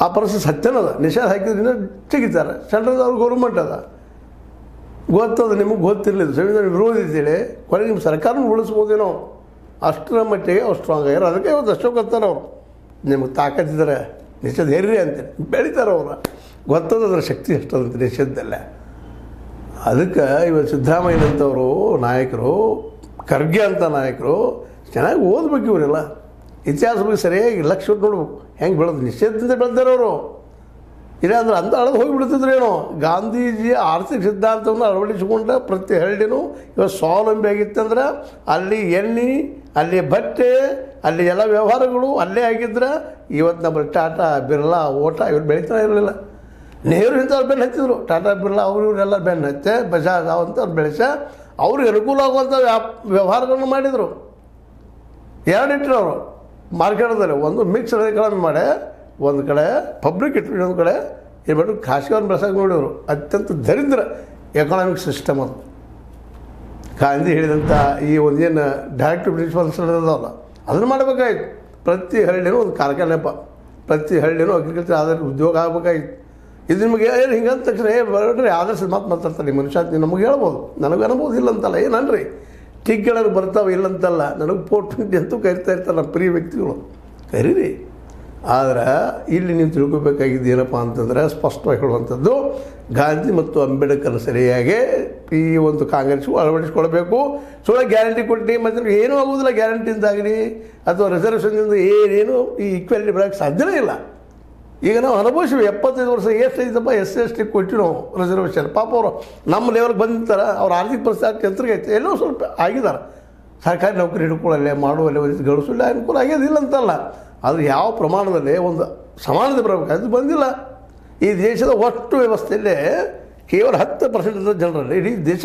ಆ ಪರಿಸ್ಥಿತಿ ಸತ್ಯನದ. ನಿಷೇಧ ಹಾಕಿದ್ರಿಂದ ತೆಗಿತಾರೆ. ಸೆಂಟ್ರಲ್ದವ್ರು ಗೌರ್ಮೆಂಟ್ ಅದ, ಗೊತ್ತದ, ನಿಮಗೆ ಗೊತ್ತಿರಲಿಲ್ಲ. ಸಂವಿಧಾನ ವಿರೋಧಿ ಅಂತೇಳಿ ಕೊನೆಗೆ ನಿಮ್ಮ ಸರ್ಕಾರನ ಉಳಿಸ್ಬೋದೇನೋ ಅಷ್ಟರ ಮಟ್ಟಿಗೆ ಅವ್ರು ಸ್ಟ್ರಾಂಗ್ ಆಗ್ಯಾರ. ಅದಕ್ಕೆ ಇವತ್ತು ಅಷ್ಟೊತ್ತಾರ ಅವರು ನಿಮಗೆ ತಾಕತ್ತಿದ್ದಾರೆ ನಿಷೇಧ ಹೇರ್ರಿ ಅಂತೇಳಿ ಬೆಳಿತಾರೆ ಅವ್ರು. ಗೊತ್ತದ ಅದರ ಶಕ್ತಿ ಎಷ್ಟದಂತೆ ನಿಷೇಧದಲ್ಲೇ. ಅದಕ್ಕೆ ಇವತ್ತು ಸಿದ್ದರಾಮಯ್ಯನಂಥವರು ನಾಯಕರು, ಖರ್ಗೆ ಅಂತ ನಾಯಕರು ಚೆನ್ನಾಗಿ ಓದ್ಬೇಕು. ಇವರೆಲ್ಲ ಇತಿಹಾಸ ಬಗ್ಗೆ ಸರಿಯಾಗಿ ಲಕ್ಷ ನೋಡ್ಬೇಕು. ಹೆಂಗೆ ಬೆಳೆದು ನಿಷೇಧದಿಂದ ಬೆಳೆದಾರೆ ಅವರು. ಇಲ್ಲಾಂದ್ರೆ ಅಂತ ಅಳದು ಹೋಗಿಬಿಡ್ತಿದ್ರೇನೋ. ಗಾಂಧೀಜಿಯ ಆರ್ಥಿಕ ಸಿದ್ಧಾಂತವನ್ನು ಅಳವಡಿಸಿಕೊಂಡ ಪ್ರತಿ ಹಳ್ಳಿನೂ ಇವತ್ತು ಸ್ವಾವಲಂಬಿ ಆಗಿತ್ತಂದ್ರೆ ಅಲ್ಲಿ ಎಣ್ಣೆ, ಅಲ್ಲಿ ಬಟ್ಟೆ, ಅಲ್ಲಿ ಎಲ್ಲ ವ್ಯವಹಾರಗಳು ಅಲ್ಲೇ ಆಗಿದ್ರೆ ಇವತ್ತು ನಮ್ಮಲ್ಲಿ ಟಾಟಾ, ಬಿರ್ಲಾ, ಓಟಾ ಇವ್ರು ಬೆಳೀತಾ ಇರಲಿಲ್ಲ. ನೆಹರು ಇಂಥವ್ರು ಬೆನ್ನು ಹತ್ತಿದ್ರು. ಟಾಟಾ, ಬಿರ್ಲಾ ಅವರು ಇವರೆಲ್ಲ ಬೆನ್ನು ಹತ್ತೆ ಬಜಾಜ್ ಅವಂಥವ್ರು ಬೆಳೆಸ ಅವ್ರಿಗೆ ಅನುಕೂಲ ಆಗುವಂಥ ವ್ಯವಹಾರಗಳನ್ನು ಮಾಡಿದರು. ಎರಡಿಟ್ಟರು ಅವರು ಮಾರ್ಕೆಟದಲ್ಲಿ. ಒಂದು ಮಿಕ್ಸ್ ಎಕಾನಮಿ ಮಾಡಿ ಒಂದು ಕಡೆ ಪಬ್ಲಿಕ್ ಇಟ್ಟು ಇನ್ನೊಂದು ಕಡೆ ಏನ್ಬಿಟ್ಟು ಖಾಸಗಿಯವ್ರನ್ನ ಬೆಳೆಸೋಕೆ ನೋಡಿದರು. ಅತ್ಯಂತ ದರಿದ್ರ ಎಕನಾಮಿಕ್ ಸಿಸ್ಟಮ್ ಅದು. ಗಾಂಧಿ ಹೇಳಿದಂಥ ಈ ಒಂದೇನು ಡೈರೆಕ್ಟ್ ಪ್ರಿನ್ಸಿಪಲ್ಸ್ ಇದಾವಲ್ಲ ಅದನ್ನು ಮಾಡಬೇಕಾಯ್ತು. ಪ್ರತಿ ಹಳ್ಳಿನೂ ಒಂದು ಕಾರ್ಖಾನೆಪ್ಪ, ಪ್ರತಿ ಹಳ್ಳಿನೂ ಅಗ್ರಿಕಲ್ಚರ್ ಆಧಾರಿತ ಉದ್ಯೋಗ ಆಗಬೇಕಾಗಿತ್ತು. ಇದು ನಿಮಗೆ ಏನು ಹಿಂಗಂದ ತಕ್ಷಣ ಬರ್ರಿ ಆದರ್ಶದ ಮಾತು ಮಾತಾಡ್ತಾರೆ. ಈ ಮನುಷ್ಯ ನಮಗೆ ಹೇಳ್ಬೋದು, ನನಗೆ ಅನ್ಬೋದು, ಇಲ್ಲಂತಲ್ಲ. ಏನನ್ರಿ ಟಿಕ್ಗಳರು ಬರ್ತಾವೆ ಇಲ್ಲಂತಲ್ಲ. ನನಗೆ ಪೋರ್ಟ್ಮೆಂಟ್ ಅಂತೂ ಕರಿತಾ ಇರ್ತಾರೆ ನಮ್ಮ ಪ್ರಿಯ ವ್ಯಕ್ತಿಗಳು, ಕರೀರಿ. ಆದರೆ ಇಲ್ಲಿ ನೀವು ತಿಳ್ಕೊಬೇಕಾಗಿದ್ದು ಏನಪ್ಪ ಅಂತಂದರೆ ಸ್ಪಷ್ಟವಾಗಿ ಹೇಳುವಂಥದ್ದು, ಗಾಂಧಿ ಮತ್ತು ಅಂಬೇಡ್ಕರ್ ಸರಿಯಾಗಿ ಈ ಒಂದು ಕಾಂಗ್ರೆಸ್ಗೂ ಅಳವಡಿಸ್ಕೊಳ್ಬೇಕು. ಸುಳ್ಳ ಗ್ಯಾರಂಟಿ ಕೊಟ್ಟು ಮತ್ತು ಏನೂ ಆಗೋದಿಲ್ಲ ಗ್ಯಾರಂಟಿಯಿಂದಾಗಲಿ ಅಥವಾ ರಿಸರ್ವೇಷನ್ನಿಂದ ಏನೇನು ಈ ಈಕ್ವಾಲಿಟಿ ಬರೋಕ್ಕೆ ಸಾಧ್ಯವೇ ಇಲ್ಲ. ಈಗ ನಾವು ಅನುಭವಿಸಿವಿ. 75 ವರ್ಷ ಎಷ್ಟೈತಪ್ಪ SC/ST ಕೊಟ್ಟು ನಾವು ರಿಸರ್ವೇಷನ್. ಪಾಪ ಅವರು ನಮ್ಮ ಲೆವೆಲ್ಗೆ ಬಂದಿರ್ತಾರೆ. ಅವ್ರ ಆರ್ಥಿಕ ಪರಿಸ್ಥಿತಿ ಎತ್ತರಗೈತೆ, ಎಲ್ಲೋ ಸ್ವಲ್ಪ ಆಗಿದ್ದಾರೆ. ಸರ್ಕಾರಿ ನೌಕರಿ ಹಿಡ್ಕೊಳ್ಳಲ್ಲೇ ಮಾಡುವಲ್ಲೇ ಒಂದು ಗಳಿಸಲ್ಲ ಅನುಕೂಲ ಆಗ್ಯೋದಿಲ್ಲ ಅಂತಲ್ಲ. ಆದರೆ ಯಾವ ಪ್ರಮಾಣದಲ್ಲಿ ಒಂದು ಸಮಾನತೆ ಬರಬೇಕು ಅದು ಬಂದಿಲ್ಲ. ಈ ದೇಶದ ಒಟ್ಟು ವ್ಯವಸ್ಥೆಯಲ್ಲೇ ಕೇವಲ 10% ಜನರಲ್ಲಿ ಇಡೀ ದೇಶ